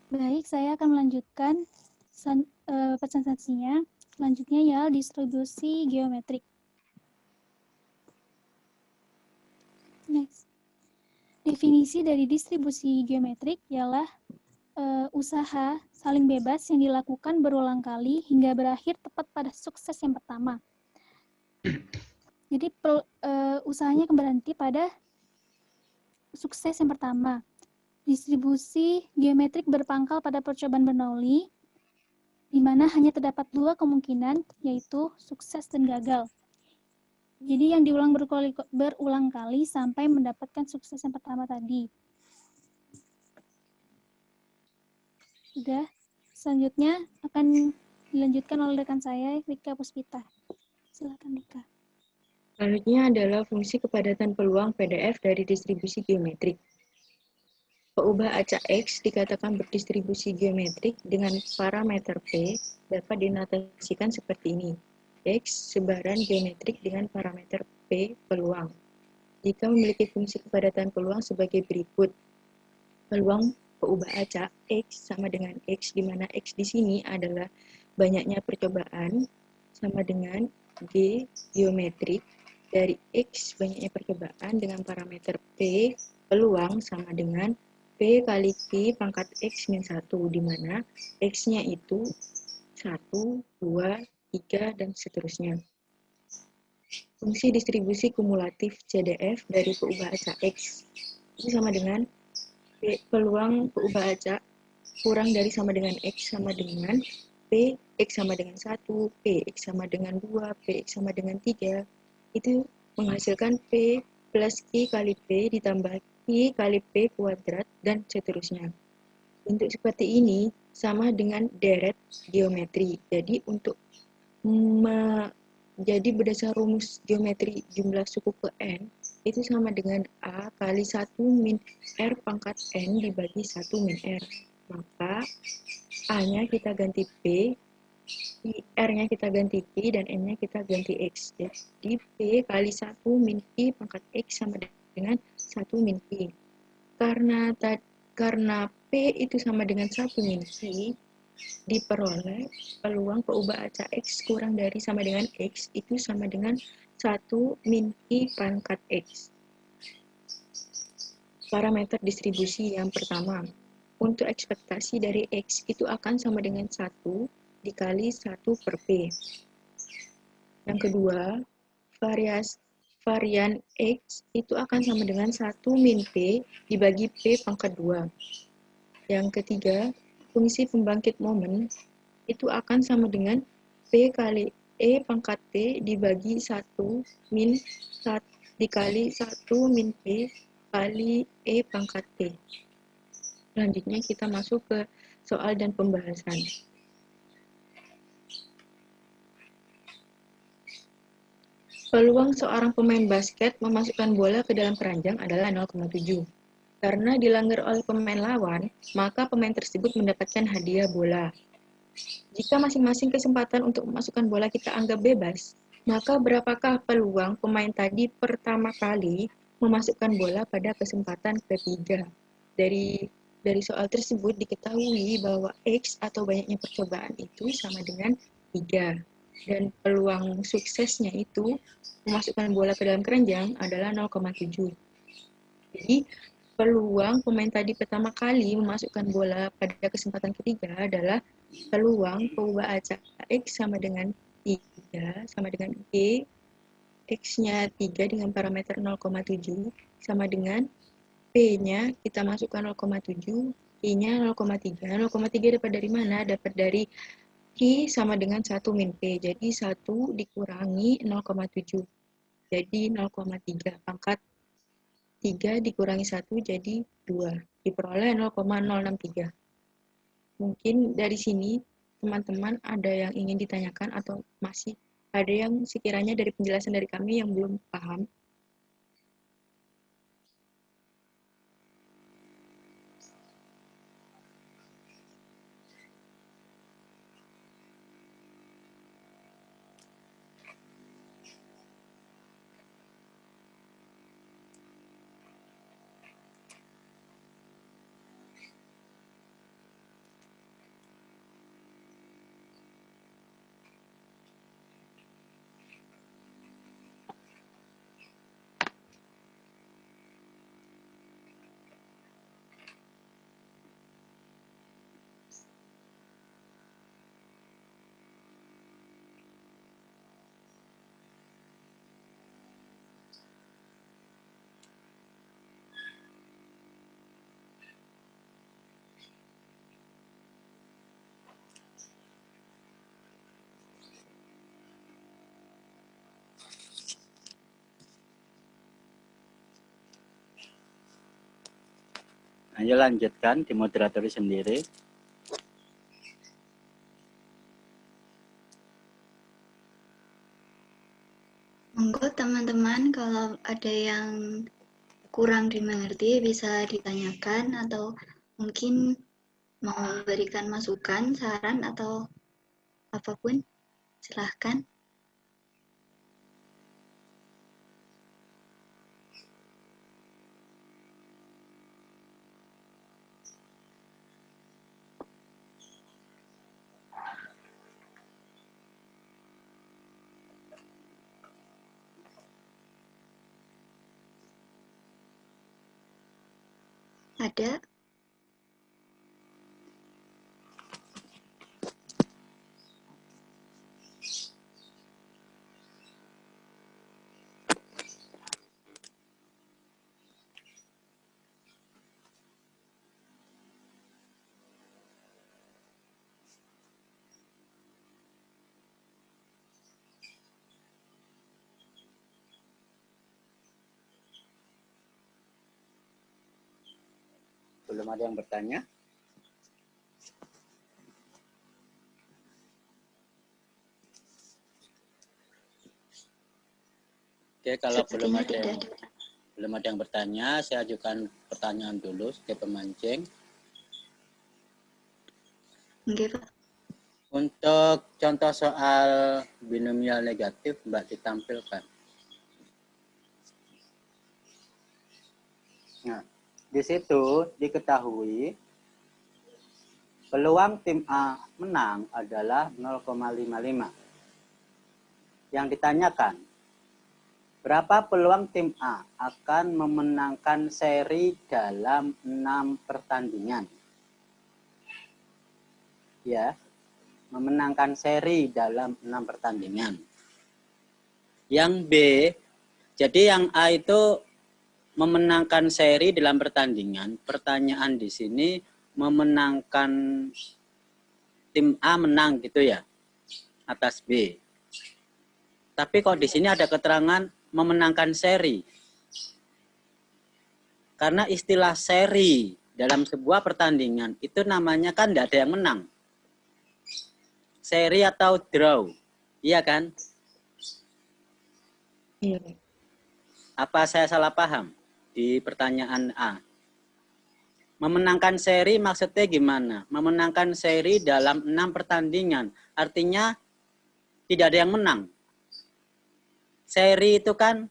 Baik, saya akan melanjutkan presentasinya. Selanjutnya ya, distribusi geometrik. Next. Definisi dari distribusi geometrik ialah usaha saling bebas yang dilakukan berulang kali hingga berakhir tepat pada sukses yang pertama. Jadi usahanya akan berhenti pada sukses yang pertama. Distribusi geometrik berpangkal pada percobaan Bernoulli, di mana hanya terdapat dua kemungkinan, yaitu sukses dan gagal. Jadi yang diulang berulang kali sampai mendapatkan sukses yang pertama tadi. Sudah. Selanjutnya akan dilanjutkan oleh rekan saya, Rika Puspita. Silakan, Rika. Selanjutnya adalah fungsi kepadatan peluang PDF dari distribusi geometrik. Peubah acak X dikatakan berdistribusi geometrik dengan parameter P dapat dinotasikan seperti ini. X sebaran geometrik dengan parameter P peluang. Jika memiliki fungsi kepadatan peluang sebagai berikut. Peluang peubah acak X sama dengan X, di mana X di sini adalah banyaknya percobaan sama dengan G geometrik dari X banyaknya percobaan dengan parameter P peluang sama dengan P kali Q pangkat X min 1, di mana X-nya itu 1, 2, 3, dan seterusnya. Fungsi distribusi kumulatif CDF dari peubah acak X itu sama dengan P peluang peubah acak kurang dari sama dengan X sama dengan P, X sama dengan 1, P, X sama dengan 2, P, X sama dengan 3, itu menghasilkan P plus Q kali P ditambah Q kali P kuadrat, dan seterusnya. Bentuk seperti ini sama dengan deret geometri. Jadi jadi berdasar rumus geometri jumlah suku ke N, itu sama dengan A kali 1 min R pangkat N dibagi 1 min R. Maka A-nya kita ganti P, R-nya kita ganti Q, dan N-nya kita ganti X. Jadi P kali 1 min Q pangkat X sama dengan 1 min Q. Karena P itu sama dengan 1 min Q, diperoleh peluang peubah acak X kurang dari sama dengan X itu sama dengan 1 min Q pangkat X. Parameter distribusi yang pertama. Untuk ekspektasi dari X itu akan sama dengan 1 dikali 1 per P. Yang kedua, varian X itu akan sama dengan 1 min P dibagi P pangkat 2. Yang ketiga, fungsi pembangkit momen itu akan sama dengan P kali E pangkat T dibagi 1 min 1 dikali 1 min P kali E pangkat T. Selanjutnya kita masuk ke soal dan pembahasan. Peluang seorang pemain basket memasukkan bola ke dalam keranjang adalah 0,7. Karena dilanggar oleh pemain lawan, maka pemain tersebut mendapatkan hadiah bola. Jika masing-masing kesempatan untuk memasukkan bola kita anggap bebas, maka berapakah peluang pemain tadi pertama kali memasukkan bola pada kesempatan ketiga? Dari soal tersebut diketahui bahwa X atau banyaknya percobaan itu sama dengan 3. Dan peluang suksesnya itu memasukkan bola ke dalam keranjang adalah 0,7. Jadi peluang pemain tadi pertama kali memasukkan bola pada kesempatan ketiga adalah peluang peubah acak X sama dengan 3 sama dengan G, X-nya 3 dengan parameter 0,7 sama dengan P-nya kita masukkan 0,7, I-nya 0,3. 0,3 dapat dari mana? Dapat dari Q sama dengan 1 min P. Jadi 1 dikurangi 0,7. Jadi 0,3. Pangkat 3 dikurangi 1 jadi 2. Diperoleh 0,063. Mungkin dari sini teman-teman ada yang ingin ditanyakan atau masih ada yang sekiranya dari penjelasan dari kami yang belum paham. Ayo lanjutkan, dimoderatori sendiri. Monggo teman-teman, kalau ada yang kurang dimengerti bisa ditanyakan atau mungkin mau memberikan masukan, saran atau apapun, silahkan. Ada? Belum ada yang bertanya? Oke, kalau Sepertinya tidak ada. belum ada yang bertanya, saya ajukan pertanyaan dulu sebagai pemancing. Oke, Pak. Untuk contoh soal binomial negatif, Mbak ditampilkan. Nah, di situ diketahui peluang tim A menang adalah 0,55. Yang ditanyakan, berapa peluang tim A akan memenangkan seri dalam 6 pertandingan? Ya, memenangkan seri dalam 6 pertandingan. Yang B, jadi yang A itu memenangkan seri dalam pertandingan. Pertanyaan di sini memenangkan tim A menang gitu ya atas B. Tapi kok di sini ada keterangan memenangkan seri. Karena istilah seri dalam sebuah pertandingan itu namanya kan tidak ada yang menang. Seri atau draw. Iya kan? Iya. Apa saya salah paham di pertanyaan A? Memenangkan seri maksudnya gimana? Memenangkan seri dalam 6 pertandingan. Artinya tidak ada yang menang. Seri itu kan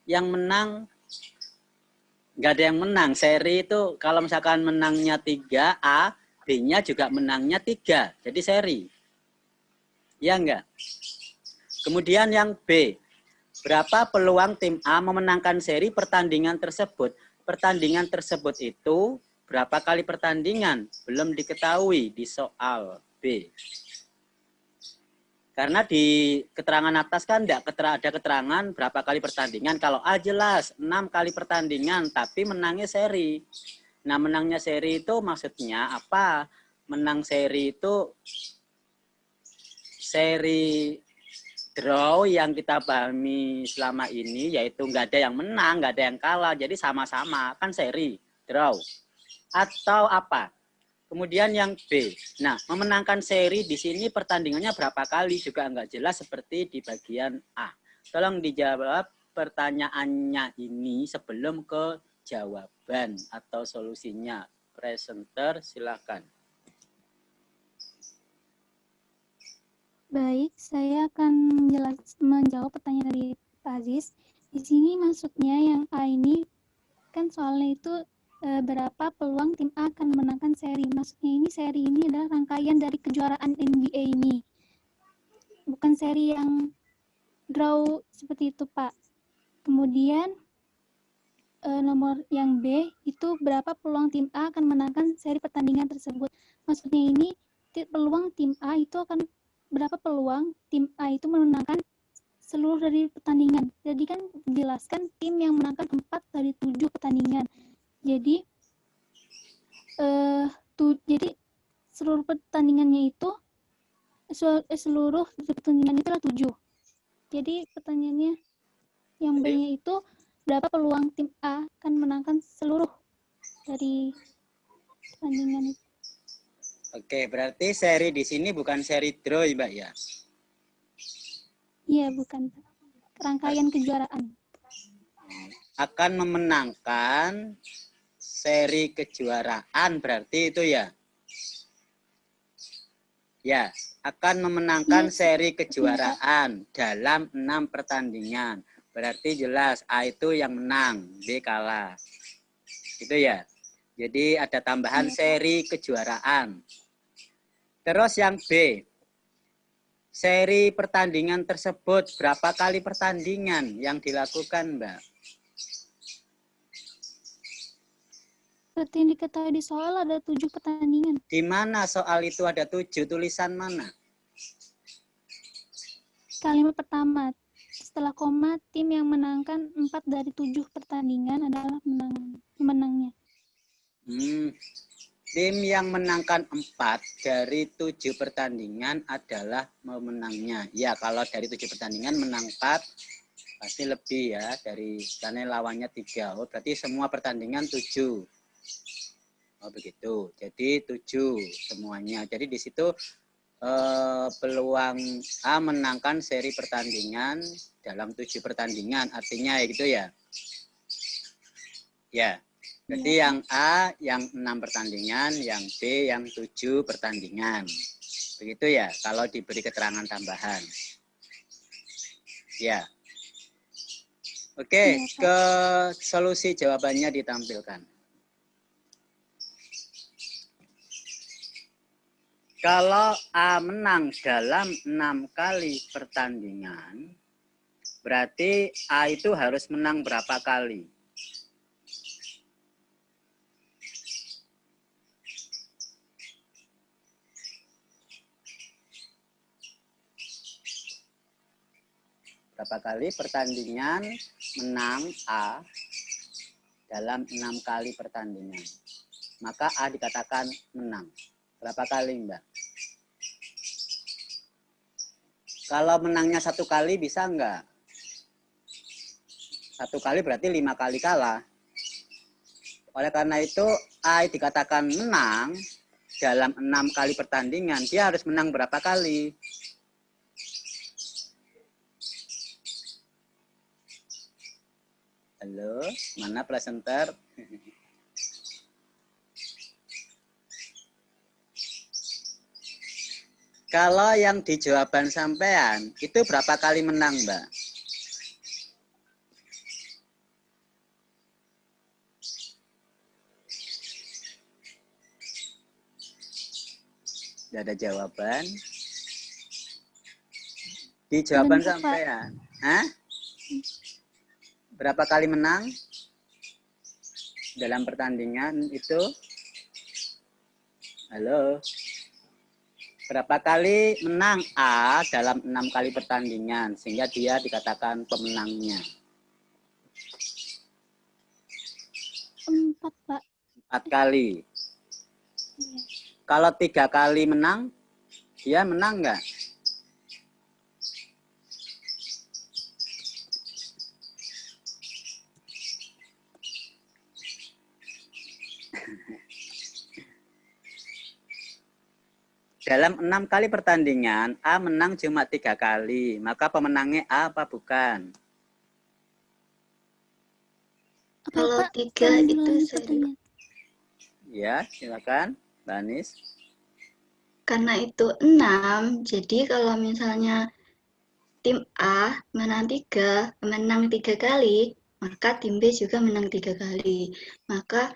yang menang, nggak ada yang menang. Seri itu kalau misalkan menangnya 3, A, B-nya juga menangnya 3. Jadi seri. Ya enggak? Kemudian yang B, berapa peluang tim A memenangkan seri pertandingan tersebut? Pertandingan tersebut itu berapa kali pertandingan? Belum diketahui di soal B. Karena di keterangan atas kan tidak ada keterangan berapa kali pertandingan. Kalau A jelas 6 kali pertandingan, tapi menangnya seri. Nah, menangnya seri itu maksudnya apa? Menang seri itu seri draw yang kita pahami selama ini, yaitu nggak ada yang menang, nggak ada yang kalah, jadi sama-sama kan seri draw. Atau apa? Kemudian yang B, nah memenangkan seri di sini pertandingannya berapa kali juga nggak jelas seperti di bagian A. Tolong dijawab pertanyaannya ini sebelum ke jawaban atau solusinya. Presenter silakan. Baik, saya akan menjawab pertanyaan dari Pak Aziz. Di sini maksudnya yang A ini kan soalnya itu berapa peluang tim A akan memenangkan seri. Maksudnya ini seri ini adalah rangkaian dari kejuaraan NBA ini. Bukan seri yang draw seperti itu, Pak. Kemudian nomor yang B itu berapa peluang tim A akan menangkan seri pertandingan tersebut. Maksudnya ini peluang tim A itu akan berapa peluang tim A itu memenangkan seluruh dari pertandingan. Jadi kan dijelaskan tim yang menangkan 4 dari 7 pertandingan. Jadi jadi seluruh pertandingannya itu seluruh pertandingan itu adalah 7. Jadi pertanyaannya yang B-nya itu berapa peluang tim A akan menangkan seluruh dari dari pertandingan itu. Oke, berarti seri di sini bukan seri draw, ya, Mbak ya? Iya, bukan, Pak. Rangkaian kejuaraan. Akan memenangkan seri kejuaraan, berarti itu ya? Ya, akan memenangkan Iya, seri Pak. kejuaraan dalam 6 pertandingan. Berarti jelas A itu yang menang, B kalah. Gitu ya? Jadi ada tambahan Iya, Pak. seri kejuaraan. Terus yang B, seri pertandingan tersebut berapa kali pertandingan yang dilakukan, Mbak? Seperti yang diketahui di soal ada 7 pertandingan. Di mana soal itu ada 7, tulisan mana? Kalimat pertama, setelah koma, tim yang menangkan 4 dari 7 pertandingan adalah pemenangnya. Tim yang menangkan 4 dari 7 pertandingan adalah pemenangnya. Ya, kalau dari 7 pertandingan menang 4, pasti lebih ya, dari karena lawannya 3. Oh, berarti semua pertandingan 7. Oh, begitu. Jadi 7 semuanya. Jadi di situ peluang A menangkan seri pertandingan dalam 7 pertandingan. Artinya ya gitu ya. Ya. Jadi yang A yang 6 pertandingan, yang B yang 7 pertandingan. Begitu ya, kalau diberi keterangan tambahan. Ya. Oke, ke solusi jawabannya ditampilkan. Kalau A menang dalam 6 kali pertandingan, berarti A itu harus menang berapa kali? Berapa kali pertandingan menang A dalam 6 kali pertandingan? Maka A dikatakan menang. Berapa kali, Mbak? Kalau menangnya 1 kali bisa enggak? 1 kali berarti 5 kali kalah. Oleh karena itu A dikatakan menang dalam 6 kali pertandingan. Dia harus menang berapa kali? Halo, mana presenter? Kalau yang di jawaban sampean, itu berapa kali menang, Mbak? Tidak ada jawaban. Di jawaban Sebentar, Pak. sampean. Hah? Berapa kali menang dalam pertandingan itu? Halo. Berapa kali menang A dalam 6 kali pertandingan sehingga dia dikatakan pemenangnya? 4, Pak. 4 kali. Iya. Kalau 3 kali menang, dia menang nggak? Dalam 6 kali pertandingan, A menang cuma 3 kali. Maka pemenangnya A apa bukan? Apa, Kalau Pak? 3 Tolong itu diulangi seri. pertanyaan. Ya, silakan, Mbak Anis. Karena itu 6, jadi kalau misalnya tim A menang 3 kali, maka tim B juga menang 3 kali. Maka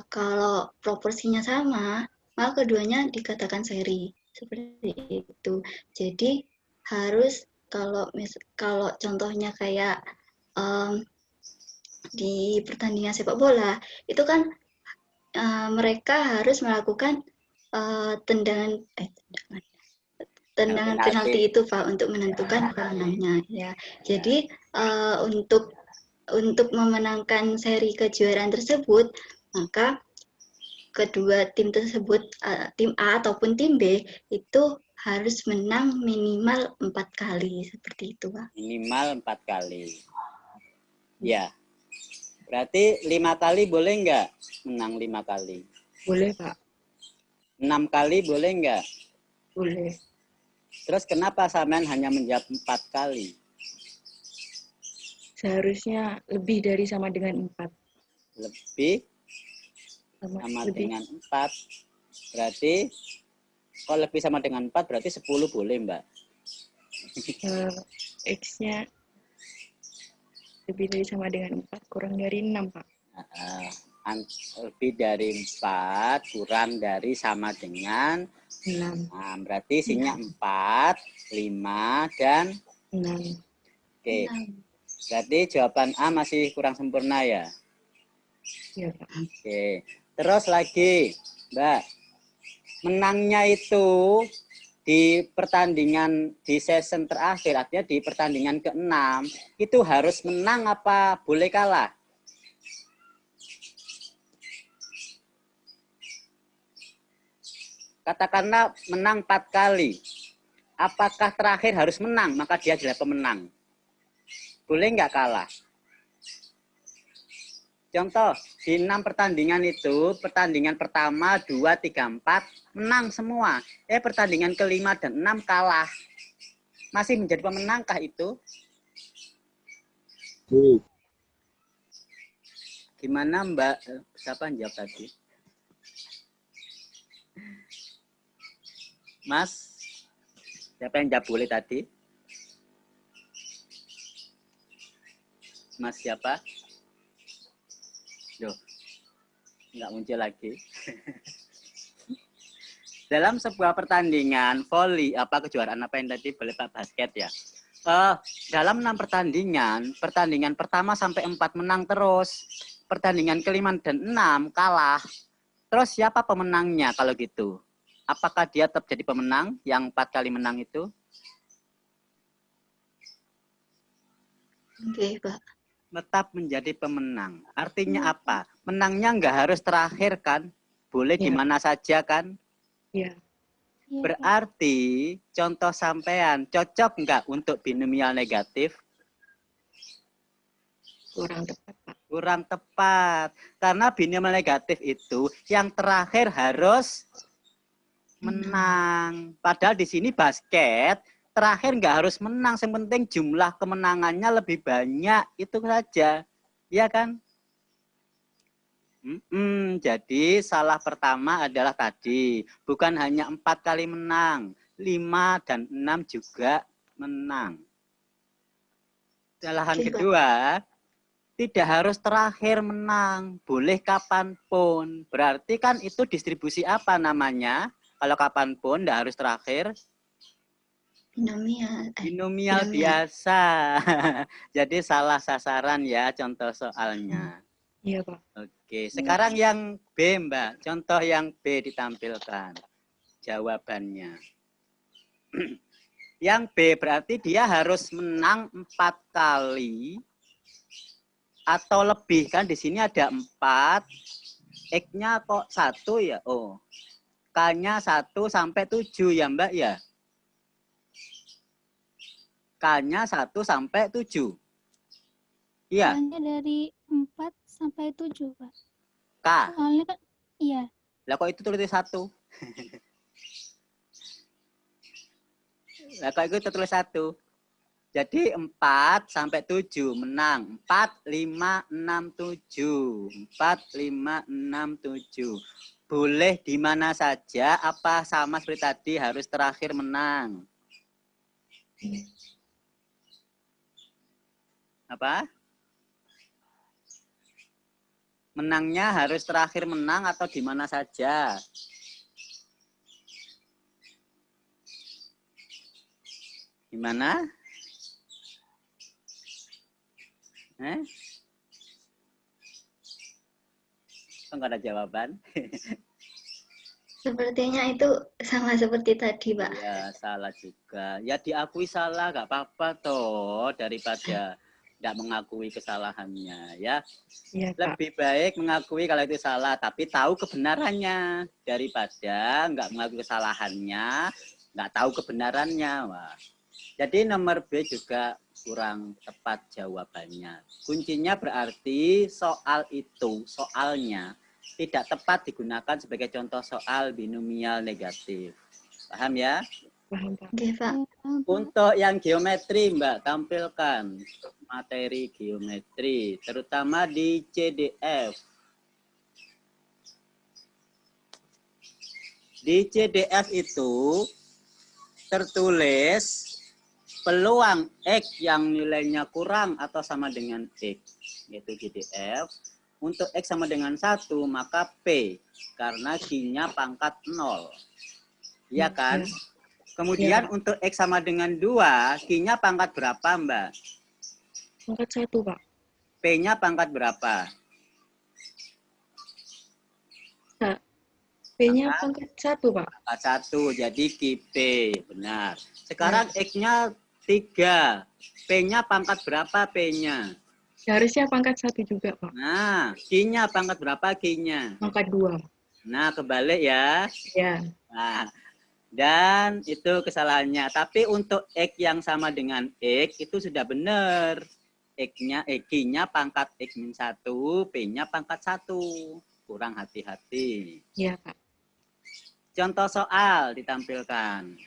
kalau proporsinya sama, maka keduanya dikatakan seri. Seperti itu. Jadi harus kalau contohnya kayak di pertandingan sepak bola, itu kan mereka harus melakukan tendangan penalti itu Pak untuk menentukan pemenangnya ya. Jadi untuk memenangkan seri kejuaraan tersebut, maka kedua tim tersebut, tim A ataupun tim B itu harus menang minimal 4 kali seperti itu Pak. Minimal 4 kali. Ya. Berarti 5 kali boleh nggak menang 5 kali? Boleh, Pak. 6 kali boleh nggak? Boleh. Terus kenapa sampean hanya menjawab 4 kali? Seharusnya lebih dari sama dengan 4. Lebih sama dengan 4. Berarti kalau lebih sama dengan 4 berarti 10 boleh, Mbak. X-nya lebih dari sama dengan 4 kurang dari 6, Pak. Lebih dari 4 kurang dari sama dengan 6. Nah, berarti isinya 4, 5, dan 6. Oke. Berarti jawaban A masih kurang sempurna ya? Iya, Pak. Oke. Terus lagi, Mbak. Menangnya itu di pertandingan di season terakhir, artinya di pertandingan ke-6, itu harus menang apa boleh kalah? Katakanlah menang 4 kali. Apakah terakhir harus menang, maka dia adalah pemenang? Boleh nggak kalah? Contoh, di 6 pertandingan itu, pertandingan pertama, 2, 3, 4, menang semua. Pertandingan ke-5 dan 6 kalah. Masih menjadi pemenangkah itu? Gimana Mbak? Siapa yang jawab tadi? Mas? Siapa yang jawab boleh tadi? Mas siapa? Loh, nggak muncul lagi. Dalam sebuah pertandingan volley, kejuaraan apa yang tadi boleh Pak basket ya? Dalam 6 pertandingan, pertandingan pertama sampai 4 menang terus, pertandingan ke-5 dan 6 kalah. Terus siapa pemenangnya kalau gitu? Apakah dia tetap jadi pemenang yang 4 kali menang itu? Oke, Pak. Tetap menjadi pemenang. Artinya apa? Menangnya nggak harus terakhir kan? Boleh di mana saja kan? Iya. Berarti contoh sampean cocok nggak untuk binomial negatif? Kurang tepat, Pak. Kurang tepat. Karena binomial negatif itu yang terakhir harus menang. Padahal di sini basket terakhir nggak harus menang, yang penting jumlah kemenangannya lebih banyak, itu saja, ya kan? Jadi salah pertama adalah tadi, bukan hanya 4 kali menang, 5 dan 6 juga menang. Kesalahan kedua, tidak harus terakhir menang, boleh kapanpun. Berarti kan itu distribusi apa namanya? Kalau kapanpun, tidak harus terakhir. Binomial biasa. Jadi salah sasaran ya contoh soalnya. Iya, Pak. Oke, sekarang yang B, Mbak. Contoh yang B ditampilkan jawabannya. Yang B berarti dia harus menang 4 kali atau lebih kan, di sini ada 4. X-nya kok 1 ya? Oh. K-nya 1 sampai 7 ya, Mbak ya? K-nya 1 sampai 7. Iya. K-nya dari 4 sampai 7, Pak. K. Soalnya kan, iya. Lah kok itu tulis 1? Lah kok itu tulis 1? Jadi 4 sampai 7 menang. 4, 5, 6, 7. 4, 5, 6, 7. Boleh di mana saja, apa sama seperti tadi harus terakhir menang? Apa? Menangnya harus terakhir menang atau di mana saja? Gimana? Kok nggak ada jawaban? Sepertinya itu sama seperti tadi, Pak. Ya, salah juga. Ya diakui salah, nggak apa-apa toh, daripada tidak mengakui kesalahannya. Ya, Iya, Pak. lebih baik mengakui kalau itu salah, tapi tahu kebenarannya daripada nggak mengakui kesalahannya, nggak tahu kebenarannya. Wah, Jadi nomor B juga kurang tepat jawabannya. Kuncinya berarti soal itu, soalnya tidak tepat digunakan sebagai contoh soal binomial negatif. Paham ya? Paham, Pak. Oke, Pak. Untuk yang geometri, Mbak, tampilkan materi geometri, terutama di CDF. Di CDF itu tertulis peluang X yang nilainya kurang atau sama dengan X, yaitu GDF. Untuk X sama dengan 1, maka P, karena Q-nya pangkat 0. Iya kan? Kemudian untuk X sama dengan 2, Q-nya pangkat berapa, Mbak? Pangkat 1, Pak. P-nya pangkat berapa? Nah, P-nya pangkat 1, Pak. Pangkat 1, jadi QP, benar. Sekarang X-nya 3, P-nya pangkat berapa P-nya? Harusnya pangkat 1 juga, Pak. Nah, Q-nya pangkat berapa Q-nya? Pangkat 2. Nah, kebalik ya. Ya. Nah, dan itu kesalahannya. Tapi untuk X yang sama dengan X itu sudah benar. X-nya, Q-nya pangkat X-1, P-nya pangkat 1. Kurang hati-hati. Iya, Pak. Contoh soal ditampilkan.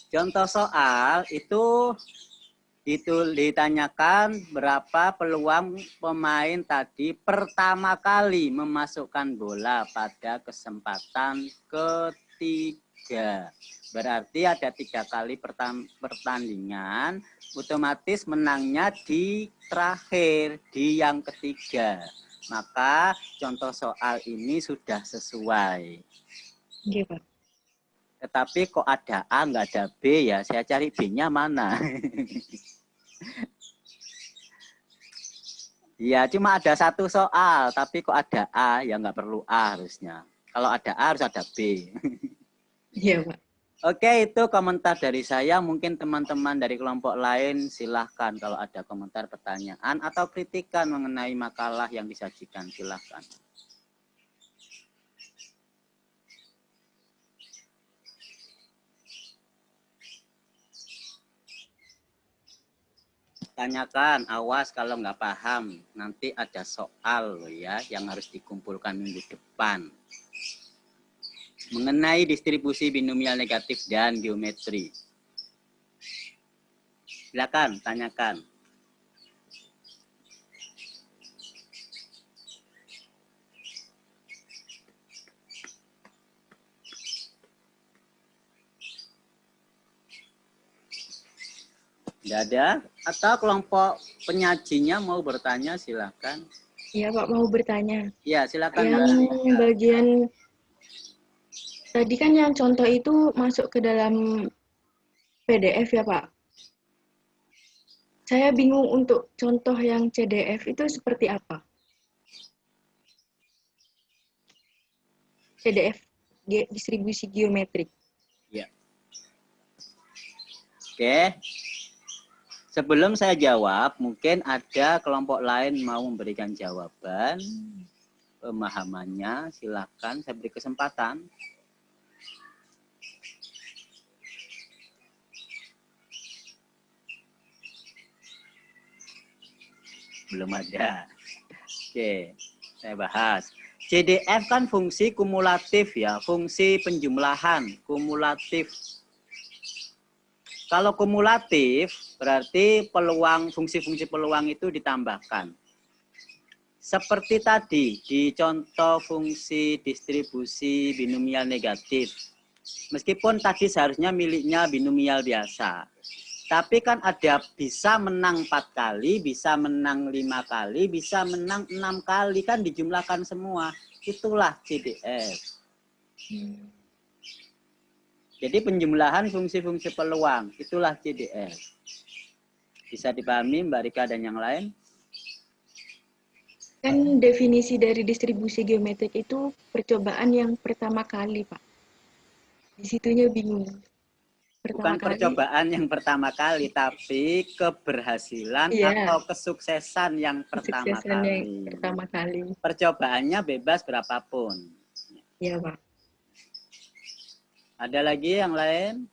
Contoh soal itu ditanyakan berapa peluang pemain tadi pertama kali memasukkan bola pada kesempatan ketiga. Berarti ada 3 kali pertandingan, otomatis menangnya di terakhir, di yang ketiga. Maka contoh soal ini sudah sesuai. Oke, Pak. Tetapi kok ada A nggak ada B ya, saya cari B-nya mana. Ya cuma ada 1 soal, tapi kok ada A, ya nggak perlu A harusnya. Kalau ada A harus ada B. Iya, Pak. Oke, itu komentar dari saya. Mungkin teman-teman dari kelompok lain silahkan kalau ada komentar, pertanyaan, atau kritikan mengenai makalah yang disajikan. Silahkan. Tanyakan, awas kalau nggak paham. Nanti ada soal loh ya yang harus dikumpulkan minggu depan. Mengenai distribusi binomial negatif dan geometri. Silakan, tanyakan. Tidak ada? Atau kelompok penyajinya mau bertanya, silakan. Iya, Pak, mau bertanya. Ya, silakan. Yang bagian tadi kan yang contoh itu masuk ke dalam PDF ya, Pak. Saya bingung untuk contoh yang CDF itu seperti apa? CDF, distribusi geometrik. Ya. Oke. Sebelum saya jawab, mungkin ada kelompok lain mau memberikan jawaban, pemahamannya, silakan saya beri kesempatan. Belum ada. Oke, saya bahas. CDF kan fungsi kumulatif ya, fungsi penjumlahan, kumulatif. Kalau kumulatif, berarti peluang, fungsi-fungsi peluang itu ditambahkan. Seperti tadi, di contoh fungsi distribusi binomial negatif. Meskipun tadi seharusnya miliknya binomial biasa. Tapi kan ada bisa menang 4 kali, bisa menang 5 kali, bisa menang 6 kali. Kan dijumlahkan semua. Itulah CDF. Jadi penjumlahan fungsi-fungsi peluang, itulah CDF. Bisa dipahami Mbak Rika dan yang lain? Kan definisi dari distribusi geometrik itu percobaan yang pertama kali, Pak. Di situnya bingung. Bukan percobaan yang pertama kali, tapi keberhasilan atau kesuksesan yang pertama kali. Percobaannya bebas berapapun. Iya, Pak. Ada lagi yang lain?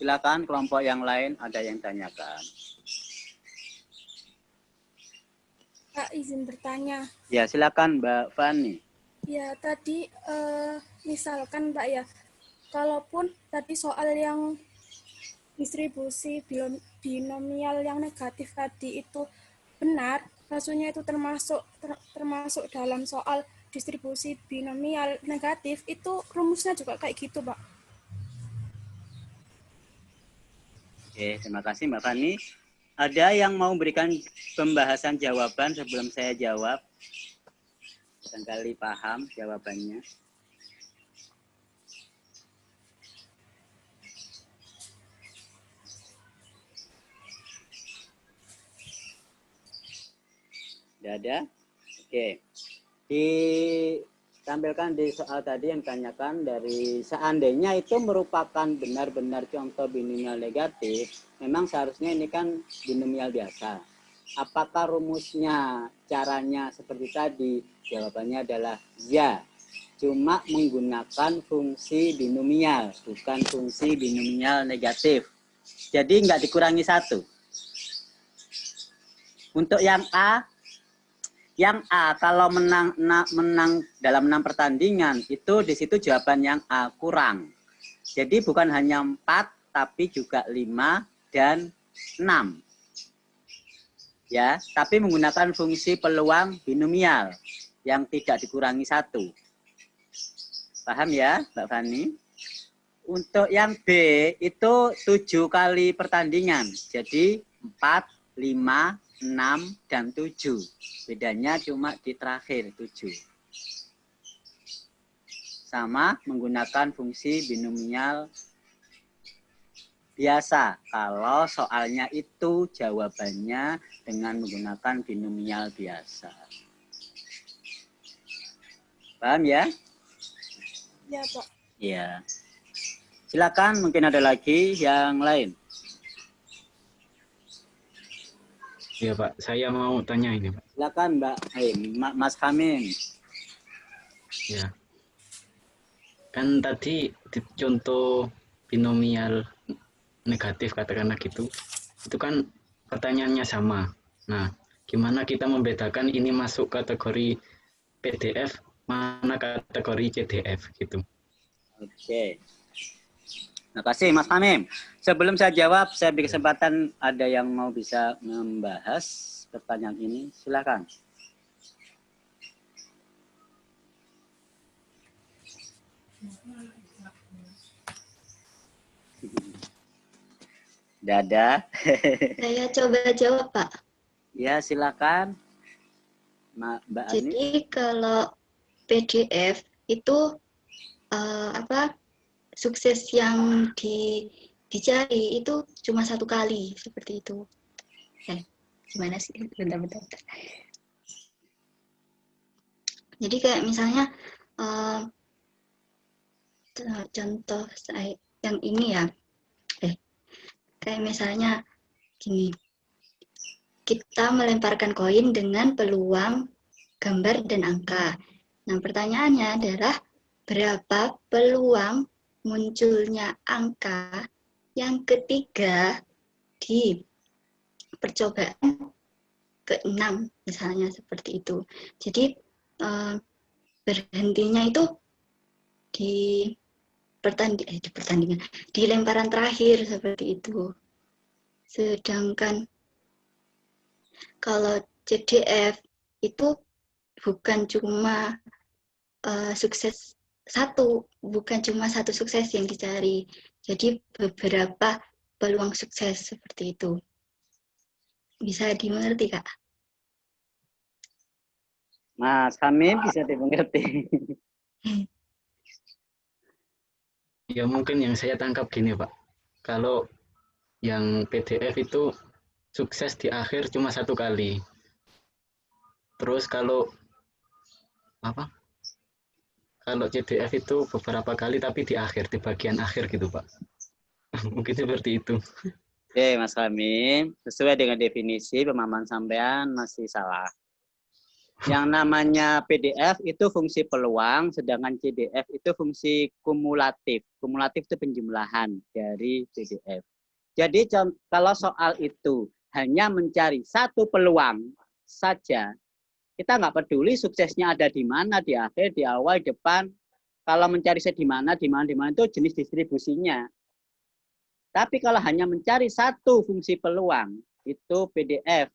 Silakan kelompok yang lain ada yang tanyakan. Kak, izin bertanya. Ya, silakan Mbak Fani. Ya, tadi misalkan Mbak ya, kalaupun tadi soal yang distribusi binomial yang negatif tadi itu benar, maksudnya itu termasuk dalam soal distribusi binomial negatif, itu rumusnya juga kayak gitu, Mbak. Oke, terima kasih Mbak Fani. Ada yang mau berikan pembahasan jawaban sebelum saya jawab? Barangkali paham jawabannya. Tidak ada? Oke. Ditampilkan di soal tadi yang ditanyakan dari seandainya itu merupakan benar-benar contoh binomial negatif, memang seharusnya ini kan binomial biasa. Apakah rumusnya, caranya seperti tadi? Jawabannya adalah ya. Cuma menggunakan fungsi binomial, bukan fungsi binomial negatif. Jadi nggak dikurangi 1. Untuk yang A kalau menang dalam 6 pertandingan, itu di situ jawaban yang A kurang. Jadi bukan hanya 4, tapi juga 5 dan 6. Ya, tapi menggunakan fungsi peluang binomial yang tidak dikurangi 1. Paham ya, Mbak Fani? Untuk yang B itu 7 kali pertandingan. Jadi 4, 5, 6, dan 7. Bedanya cuma di terakhir 7. Sama menggunakan fungsi binomial biasa. Kalau soalnya itu jawabannya dengan menggunakan binomial biasa. Paham ya? Ya, Pak. Ya. Silakan, mungkin ada lagi yang lain. Ya Pak, saya mau tanya ini Pak. Silakan Mas Hamim. Ya. Kan tadi di contoh binomial negatif katakanlah gitu. Itu kan pertanyaannya sama. Nah, gimana kita membedakan ini masuk kategori PDF, mana kategori CDF gitu. Oke. Terima kasih Mas Hamim. Sebelum saya jawab, saya beri kesempatan ada yang mau bisa membahas pertanyaan ini. Silakan. Dada. Saya coba jawab, Pak. Ya, silakan. Mbak Ani. Jadi kalau PDF itu sukses yang dicari itu cuma 1 kali seperti itu. Gimana sih? Bentar. Jadi kayak misalnya contoh saya yang ini ya. Kayak misalnya gini. Kita melemparkan koin dengan peluang gambar dan angka. Nah, pertanyaannya adalah berapa peluang munculnya angka yang ketiga di percobaan ke-6 misalnya seperti itu. Jadi berhentinya itu di pertandingan, di lemparan terakhir seperti itu. Sedangkan kalau CDF itu bukan cuma sukses bukan cuma satu sukses yang dicari. Jadi beberapa peluang sukses seperti itu. Bisa dimengerti, Kak? Mas Hamim bisa dimengerti. Ya mungkin yang saya tangkap gini Pak. Kalau yang PDF itu sukses di akhir cuma 1 kali. Terus kalau CDF itu beberapa kali tapi di akhir, di bagian akhir gitu Pak. Mungkin seperti itu. Oke, Mas Hamim, sesuai dengan definisi pemahaman sampean masih salah. Yang namanya PDF itu fungsi peluang, sedangkan CDF itu fungsi kumulatif. Kumulatif itu penjumlahan dari PDF. Jadi kalau soal itu hanya mencari satu peluang saja, kita nggak peduli suksesnya ada di mana, di akhir, di awal, di depan. Kalau mencari di mana itu jenis distribusinya. Tapi kalau hanya mencari satu fungsi peluang, itu PDF.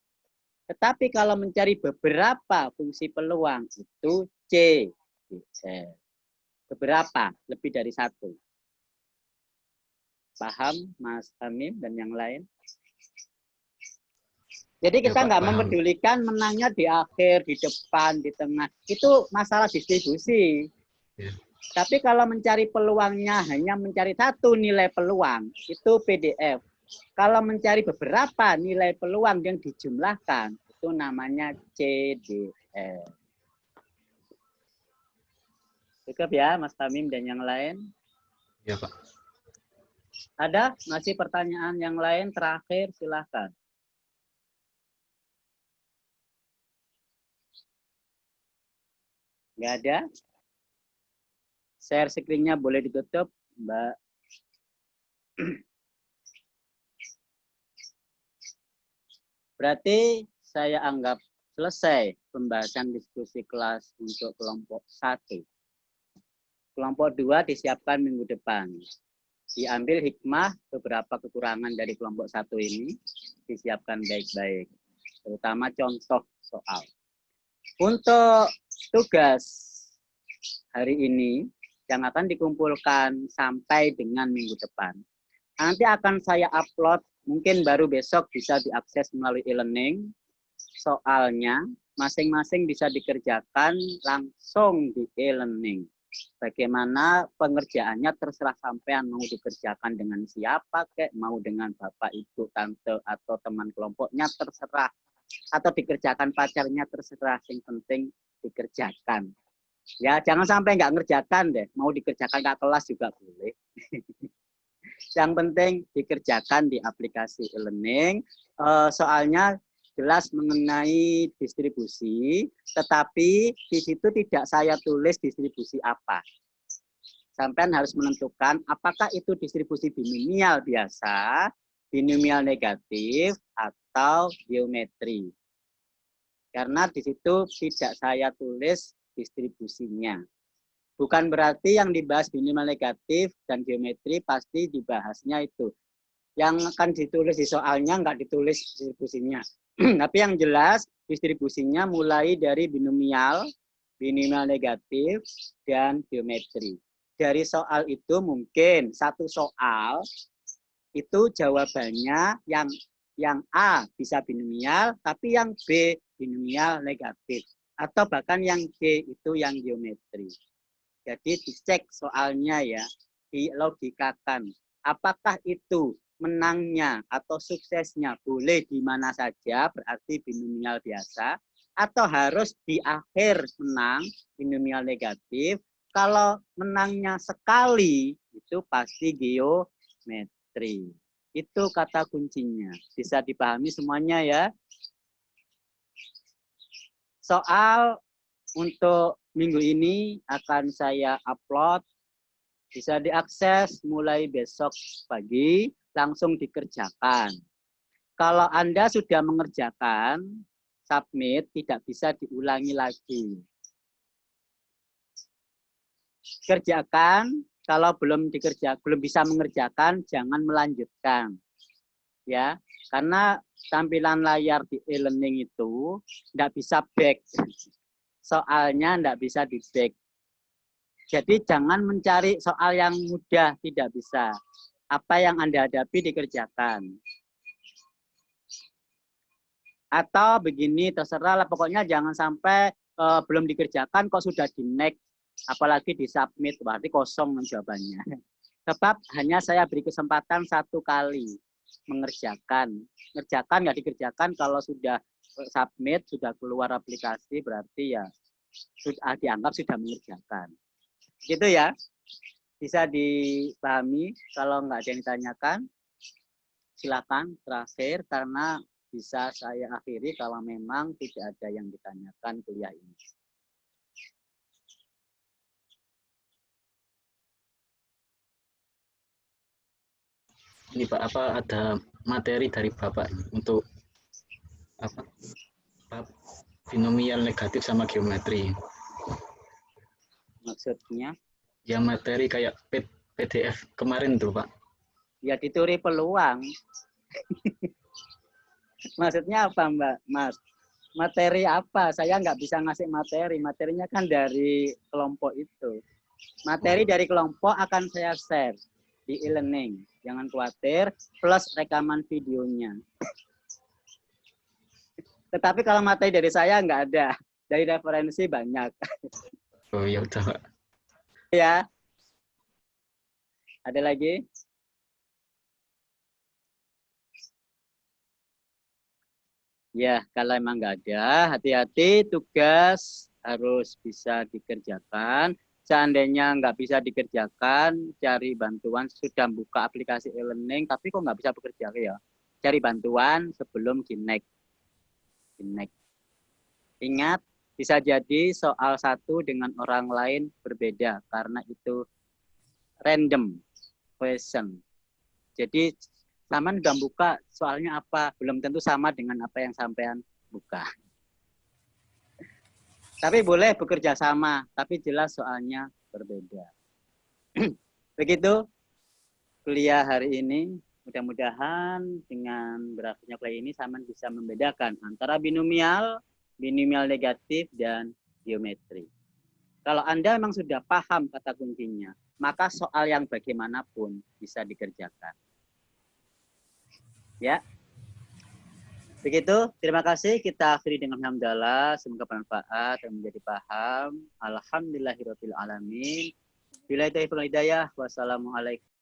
Tetapi kalau mencari beberapa fungsi peluang itu C. Beberapa, lebih dari satu. Paham Mas Hamim dan yang lain? Jadi kita nggak mempedulikan menangnya di akhir, di depan, di tengah. Itu masalah distribusi. Ya. Tapi kalau mencari peluangnya hanya mencari satu nilai peluang, itu PDF. Kalau mencari beberapa nilai peluang yang dijumlahkan, itu namanya CDF. Cukup ya, Mas Tamim dan yang lain? Ya, Pak. Ada masih pertanyaan yang lain terakhir, silahkan. Nggak ada? Share screen-nya boleh ditutup, Mbak. Berarti saya anggap selesai pembahasan diskusi kelas untuk kelompok 1. Kelompok 2 disiapkan minggu depan. Diambil hikmah beberapa kekurangan dari kelompok 1 ini, disiapkan baik-baik. Terutama contoh soal. Untuk tugas hari ini, yang akan dikumpulkan sampai dengan minggu depan. Nanti akan saya upload, mungkin baru besok bisa diakses melalui e-learning. Soalnya masing-masing bisa dikerjakan langsung di e-learning. Bagaimana pengerjaannya terserah sampean mau dikerjakan dengan siapa, kayak mau dengan bapak, ibu, tante, atau teman kelompoknya terserah. Atau dikerjakan pacarnya terserah, yang penting dikerjakan. Ya, jangan sampai nggak ngerjakan deh, mau dikerjakan ke kelas juga boleh. Yang penting dikerjakan di aplikasi e-learning. Soalnya jelas mengenai distribusi, tetapi di situ tidak saya tulis distribusi apa. Sampean harus menentukan apakah itu distribusi binomial biasa, binomial negatif, atau geometri. Karena di situ tidak saya tulis distribusinya. Bukan berarti yang dibahas binomial negatif dan geometri pasti dibahasnya itu. Yang akan ditulis di soalnya nggak ditulis distribusinya. Tapi yang jelas distribusinya mulai dari binomial, binomial negatif, dan geometri. Dari soal itu mungkin satu soal itu jawabannya yang A bisa binomial, tapi yang B binomial negatif. Atau bahkan yang C itu yang geometri. Jadi dicek soalnya ya, dilogikakan. Apakah itu menangnya atau suksesnya boleh di mana saja, berarti binomial biasa, atau harus di akhir menang, binomial negatif. Kalau menangnya sekali, itu pasti geometri. Itu kata kuncinya. Bisa dipahami semuanya ya. Soal untuk minggu ini akan saya upload, bisa diakses mulai besok pagi, langsung dikerjakan. Kalau Anda sudah mengerjakan, submit, tidak bisa diulangi lagi. Kerjakan, kalau belum bisa mengerjakan, jangan melanjutkan. Ya, karena tampilan layar di e-learning itu tidak bisa back. Soalnya tidak bisa di back. Jadi jangan mencari soal yang mudah, tidak bisa. Apa yang Anda hadapi dikerjakan. Atau begini, terserah lah, pokoknya jangan sampai belum dikerjakan kok sudah di next, apalagi di submit, berarti kosong jawabannya. Sebab hanya saya beri kesempatan satu kali mengerjakan. Ngerjakan nggak dikerjakan, kalau sudah submit, sudah keluar aplikasi, berarti ya sudah dianggap sudah mengerjakan. Gitu ya, bisa dipahami. Kalau nggak ada yang ditanyakan, silakan terakhir, karena bisa saya akhiri kalau memang tidak ada yang ditanyakan kuliah ini. Ini Pak, apa ada materi dari Bapak untuk apa? Binomial negatif sama geometri. Maksudnya? Ya materi kayak PDF kemarin tuh Pak. Ya dituri peluang. Maksudnya apa Mbak? Mas? Materi apa? Saya nggak bisa ngasih materi. Materinya kan dari kelompok itu. Materi dari kelompok akan saya share di e-learning. Jangan khawatir, plus rekaman videonya. Tetapi kalau materi dari saya nggak ada. Dari referensi banyak. Oh ya udah Pak. Ya. Ada lagi? Ya, kalau emang nggak ada, hati-hati, tugas harus bisa dikerjakan. Seandainya nggak bisa dikerjakan, cari bantuan. Sudah buka aplikasi e-learning, tapi kok nggak bisa bekerja ya? Cari bantuan sebelum Ginek. Ingat, bisa jadi soal satu dengan orang lain berbeda, karena itu random question. Jadi Saman udah buka soalnya apa, belum tentu sama dengan apa yang sampean buka. Tapi boleh bekerja sama, tapi jelas soalnya berbeda. Begitu kuliah hari ini. Mudah-mudahan dengan berakhirnya kuliah ini Saman bisa membedakan antara binomial negatif, dan geometri. Kalau Anda memang sudah paham kata kuncinya, maka soal yang bagaimanapun bisa dikerjakan. Ya, begitu. Terima kasih. Kita akhiri dengan hamdalah. Semoga bermanfaat dan menjadi paham. Alhamdulillahirabbil alamin. Billahi taufiq wal hidayah. Wassalamualaikum.